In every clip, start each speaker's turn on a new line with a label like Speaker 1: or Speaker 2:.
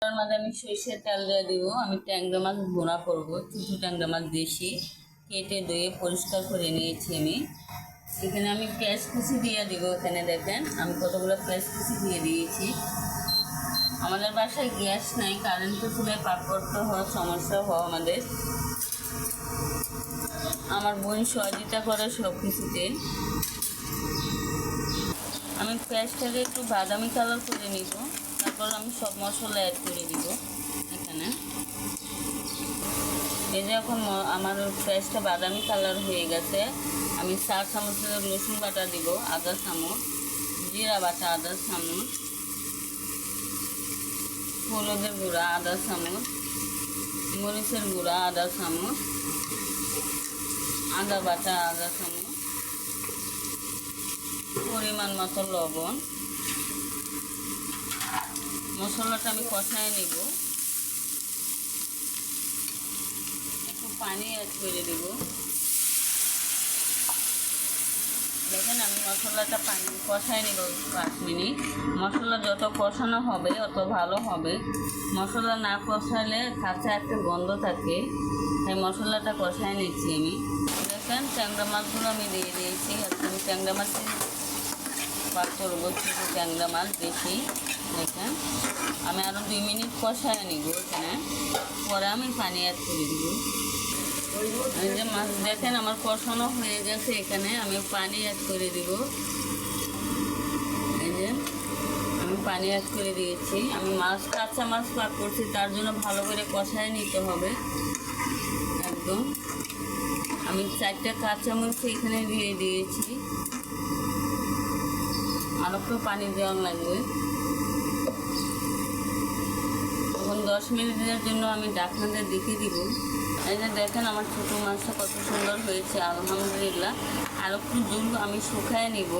Speaker 1: তার মাঝে আমি সরিষার তেল দিয়ে দিব। আমি ট্যাংরা মাছ ভুনা করব। ছোটো ট্যাংরা মাছ দেশি কেটে ধুয়ে পরিষ্কার করে নিয়েছি আমি। এখানে আমি পেঁয়াজ কুচি দিয়ে দিব। এখানে দেখেন আমি কতগুলো পেঁয়াজ কুচি দিয়ে দিয়েছি। আমাদের বাসায় গ্যাস নাই, কারেন্টের চুলায় পাক করতে হওয়ার সমস্যা হয় আমাদের। আমার বোন সহযোগিতা করে সব কিছুতে। আমি পেঁয়াজটাকে একটু বাদামি কালার করে নিব, তারপর আমি সব মশলা অ্যাড করে দিব এখানে। এই যে এখন আমার পেঁয়াজটা বাদামি কালার হয়ে গেছে। আমি 4 চামচের রসুন বাটা দিব, আদা চামচ, জিরা বাটা আদা চামচ, হলুদের গুঁড়া আদা চামচ, মরিচের গুঁড়া আদা চামচ, আদা বাটা আদা চামচ, পরিমাণ মতো লবণ। মশলাটা আমি কষায় নিব। একটু পানি অ্যাড করে দেব। দেখেন আমি মশলাটা পানি কষায় নিব 5 মিনিট। মশলা যত কষানো হবে অত ভালো হবে। মশলা না কষালে কাঁচা একটা গন্ধ থাকে, তাই মশলাটা কষায় নিচ্ছি আমি। দেখেন ট্যাংরা মাছগুলো আমি দিয়ে দিয়েছি। আমি ট্যাংরা মাছ পাক করবো, ছোটো ট্যাংরা মাছ বেশি। দেখেন আমি আরও 2 মিনিট কষায় নিব এখানে, পরে আমি পানি অ্যাড করে দিব। এই যে মাছ দেখেন আমার কষানো হয়ে গেছে, এখানে আমি পানি অ্যাড করে দিব। এই যে আমি পানি অ্যাড করে দিয়েছি। আমি কাঁচা মাছ পাক করছি, তার জন্য ভালো করে কষায় নিতে হবে একদম। আমি 4টা কাঁচামরিচ এখানে দিয়ে দিয়েছি, আর একটু পানি দেওয়া লাগবে। এখন 10 মিনিটের জন্য আমি ঢাকনাটা দেখে দিব। এই যে দেখেন আমার ছোটো মাছটা কত সুন্দর হয়েছে, আলহামদুলিল্লাহ। আর একটু জল আমি শুকায় নিব।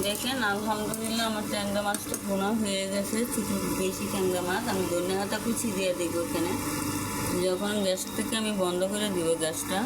Speaker 1: দেখেন আলহামদুলিল্লাহ আমার ট্যাংরা মাছটা ভুনা হয়ে গেছে, ছোটো বেশি ট্যাংরা মাছ। আমি ধনিয়া পাতা কুচি দিয়ে দিব এখানে। যখন গ্যাস থেকে আমি বন্ধ করে দিব গ্যাসটা,